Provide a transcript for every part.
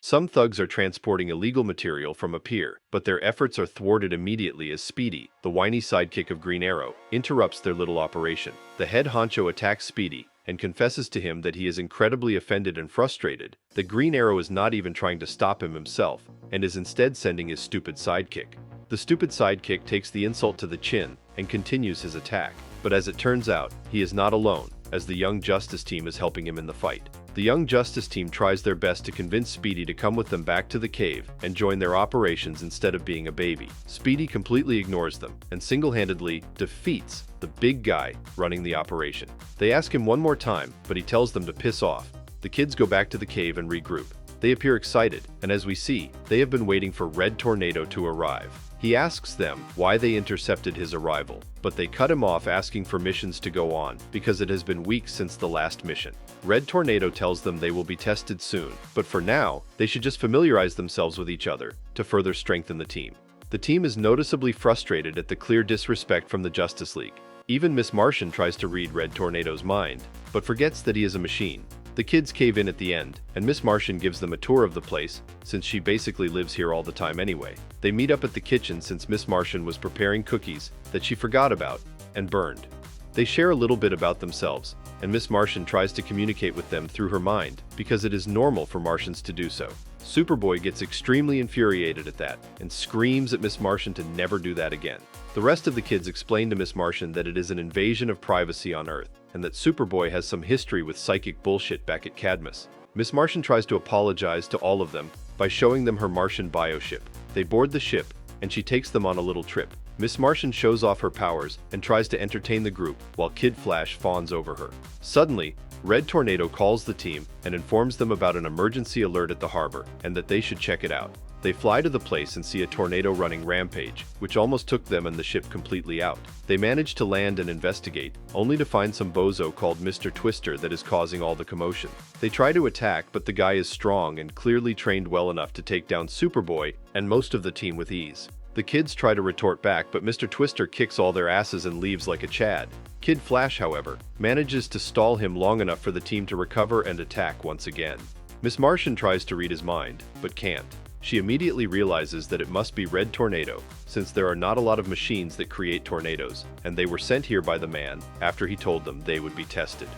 Some thugs are transporting illegal material from a pier, but their efforts are thwarted immediately as Speedy, the whiny sidekick of Green Arrow, interrupts their little operation. The head honcho attacks Speedy and confesses to him that he is incredibly offended and frustrated, that Green Arrow is not even trying to stop him himself, and is instead sending his stupid sidekick. The stupid sidekick takes the insult to the chin and continues his attack. But as it turns out, he is not alone, as the Young Justice team is helping him in the fight. The Young Justice team tries their best to convince Speedy to come with them back to the cave and join their operations instead of being a baby. Speedy completely ignores them and single-handedly defeats the big guy running the operation. They ask him one more time, but he tells them to piss off. The kids go back to the cave and regroup. They appear excited, and as we see, they have been waiting for Red Tornado to arrive. He asks them why they intercepted his arrival, but they cut him off asking for missions to go on because it has been weeks since the last mission. Red Tornado tells them they will be tested soon, but for now, they should just familiarize themselves with each other to further strengthen the team. The team is noticeably frustrated at the clear disrespect from the Justice League. Even Miss Martian tries to read Red Tornado's mind, but forgets that he is a machine. The kids cave in at the end, and Miss Martian gives them a tour of the place, since she basically lives here all the time anyway. They meet up at the kitchen since Miss Martian was preparing cookies that she forgot about and burned. They share a little bit about themselves, and Miss Martian tries to communicate with them through her mind, because it is normal for Martians to do so. Superboy gets extremely infuriated at that, and screams at Miss Martian to never do that again. The rest of the kids explain to Miss Martian that it is an invasion of privacy on Earth, and that Superboy has some history with psychic bullshit back at Cadmus. Miss Martian tries to apologize to all of them by showing them her Martian bioship. They board the ship, and she takes them on a little trip. Miss Martian shows off her powers and tries to entertain the group while Kid Flash fawns over her. Suddenly, Red Tornado calls the team and informs them about an emergency alert at the harbor and that they should check it out. They fly to the place and see a tornado running rampage, which almost took them and the ship completely out. They manage to land and investigate, only to find some bozo called Mr. Twister that is causing all the commotion. They try to attack, but the guy is strong and clearly trained well enough to take down Superboy and most of the team with ease. The kids try to retort back, but Mr. Twister kicks all their asses and leaves like a Chad. Kid Flash, however, manages to stall him long enough for the team to recover and attack once again. Miss Martian tries to read his mind, but can't. She immediately realizes that it must be Red Tornado, since there are not a lot of machines that create tornadoes, and they were sent here by the man after he told them they would be tested.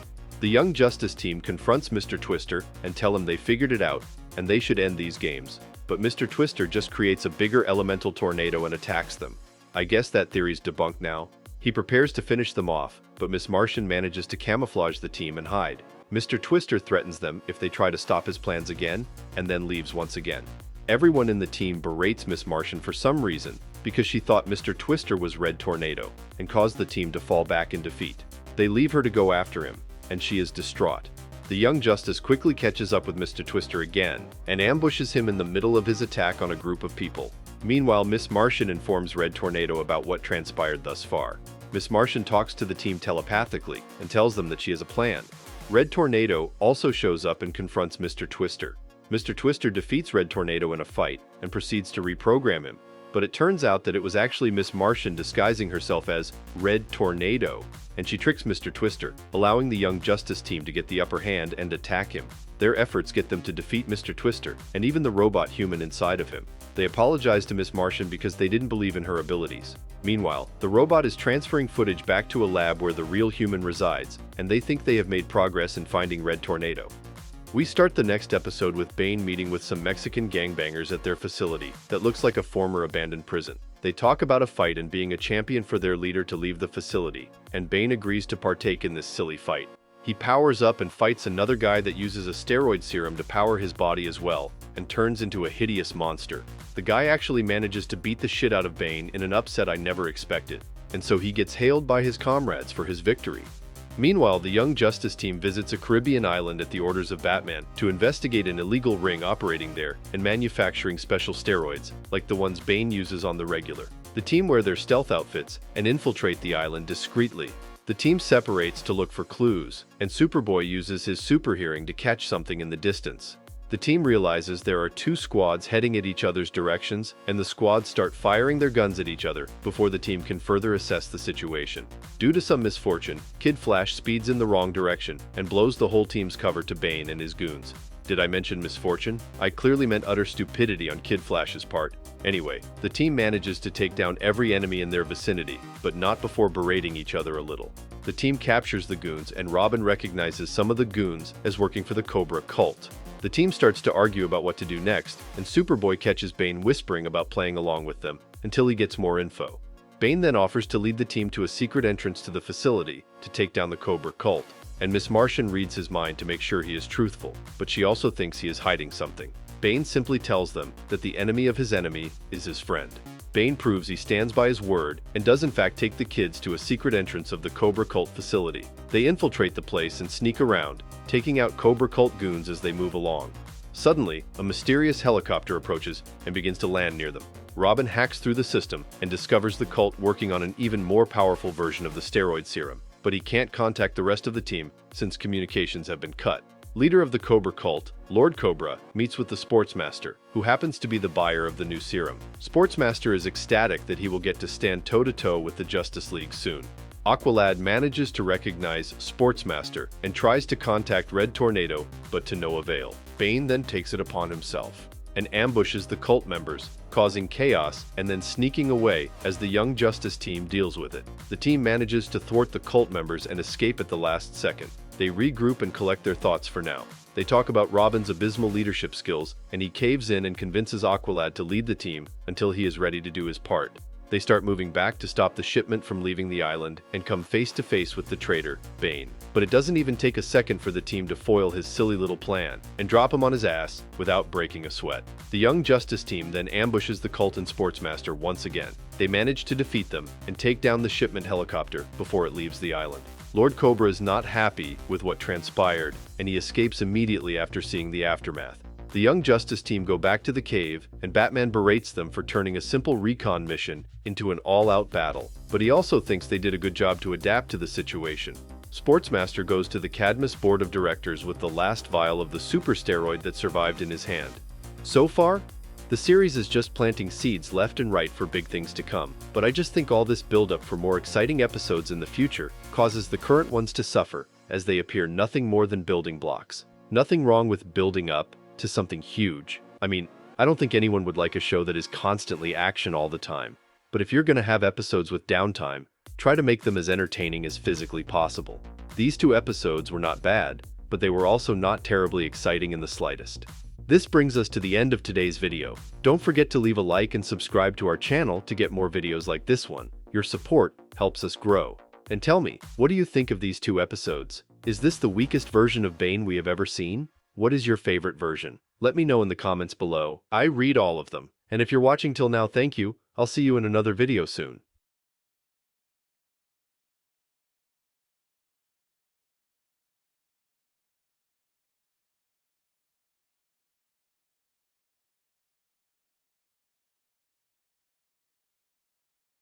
The Young Justice team confronts Mr. Twister and tell him they figured it out, and they should end these games. But Mr. Twister just creates a bigger elemental tornado and attacks them. I guess that theory's debunked now. He prepares to finish them off, but Miss Martian manages to camouflage the team and hide. Mr. Twister threatens them if they try to stop his plans again, and then leaves once again. Everyone in the team berates Miss Martian for some reason, because she thought Mr. Twister was Red Tornado, and caused the team to fall back in defeat. They leave her to go after him, and she is distraught. The Young Justice quickly catches up with Mr. Twister again, and ambushes him in the middle of his attack on a group of people. Meanwhile, Miss Martian informs Red Tornado about what transpired thus far. Miss Martian talks to the team telepathically, and tells them that she has a plan. Red Tornado also shows up and confronts Mr. Twister. Mr. Twister defeats Red Tornado in a fight, and proceeds to reprogram him. But it turns out that it was actually Miss Martian disguising herself as Red Tornado, and she tricks Mr. Twister, allowing the Young Justice team to get the upper hand and attack him. Their efforts get them to defeat Mr. Twister, and even the robot human inside of him. They apologize to Miss Martian because they didn't believe in her abilities. Meanwhile, the robot is transferring footage back to a lab where the real human resides, and they think they have made progress in finding Red Tornado. We start the next episode with Bane meeting with some Mexican gangbangers at their facility that looks like a former abandoned prison. They talk about a fight and being a champion for their leader to leave the facility, and Bane agrees to partake in this silly fight. He powers up and fights another guy that uses a steroid serum to power his body as well, and turns into a hideous monster. The guy actually manages to beat the shit out of Bane in an upset I never expected, and so he gets hailed by his comrades for his victory. Meanwhile, the Young Justice team visits a Caribbean island at the orders of Batman to investigate an illegal ring operating there and manufacturing special steroids, like the ones Bane uses on the regular. The team wear their stealth outfits and infiltrate the island discreetly. The team separates to look for clues, and Superboy uses his super hearing to catch something in the distance. The team realizes there are two squads heading at each other's directions, and the squads start firing their guns at each other before the team can further assess the situation. Due to some misfortune, Kid Flash speeds in the wrong direction and blows the whole team's cover to Bane and his goons. Did I mention misfortune? I clearly meant utter stupidity on Kid Flash's part. Anyway, the team manages to take down every enemy in their vicinity, but not before berating each other a little. The team captures the goons, and Robin recognizes some of the goons as working for the Cobra cult. The team starts to argue about what to do next, and Superboy catches Bane whispering about playing along with them until he gets more info. Bane then offers to lead the team to a secret entrance to the facility to take down the Cobra cult, and Miss Martian reads his mind to make sure he is truthful, but she also thinks he is hiding something. Bane simply tells them that the enemy of his enemy is his friend. Bane proves he stands by his word and does in fact take the kids to a secret entrance of the Cobra cult facility. They infiltrate the place and sneak around, taking out Cobra cult goons as they move along. Suddenly, a mysterious helicopter approaches and begins to land near them. Robin hacks through the system and discovers the cult working on an even more powerful version of the steroid serum, but he can't contact the rest of the team since communications have been cut. Leader of the Cobra cult, Lord Cobra, meets with the Sportsmaster, who happens to be the buyer of the new serum. Sportsmaster is ecstatic that he will get to stand toe-to-toe with the Justice League soon. Aqualad manages to recognize Sportsmaster and tries to contact Red Tornado, but to no avail. Bane then takes it upon himself and ambushes the cult members, causing chaos and then sneaking away as the Young Justice team deals with it. The team manages to thwart the cult members and escape at the last second. They regroup and collect their thoughts for now. They talk about Robin's abysmal leadership skills, and he caves in and convinces Aqualad to lead the team until he is ready to do his part. They start moving back to stop the shipment from leaving the island and come face to face with the traitor, Bane. But it doesn't even take a second for the team to foil his silly little plan and drop him on his ass without breaking a sweat. The Young Justice team then ambushes the cult and Sportsmaster once again. They manage to defeat them and take down the shipment helicopter before it leaves the island. Lord Cobra is not happy with what transpired, and he escapes immediately after seeing the aftermath. The Young Justice team go back to the cave, and Batman berates them for turning a simple recon mission into an all-out battle, but he also thinks they did a good job to adapt to the situation. Sportsmaster goes to the Cadmus board of directors with the last vial of the super steroid that survived in his hand. So far, the series is just planting seeds left and right for big things to come, but I just think all this build-up for more exciting episodes in the future causes the current ones to suffer, as they appear nothing more than building blocks. Nothing wrong with building up to something huge. I mean, I don't think anyone would like a show that is constantly action all the time, but if you're going to have episodes with downtime, try to make them as entertaining as physically possible. These 2 episodes were not bad, but they were also not terribly exciting in the slightest. This brings us to the end of today's video. Don't forget to leave a like and subscribe to our channel to get more videos like this one. Your support helps us grow. And tell me, what do you think of these 2 episodes? Is this the weakest version of Bane we have ever seen? What is your favorite version? Let me know in the comments below. I read all of them. And if you're watching till now, thank you. I'll see you in another video soon.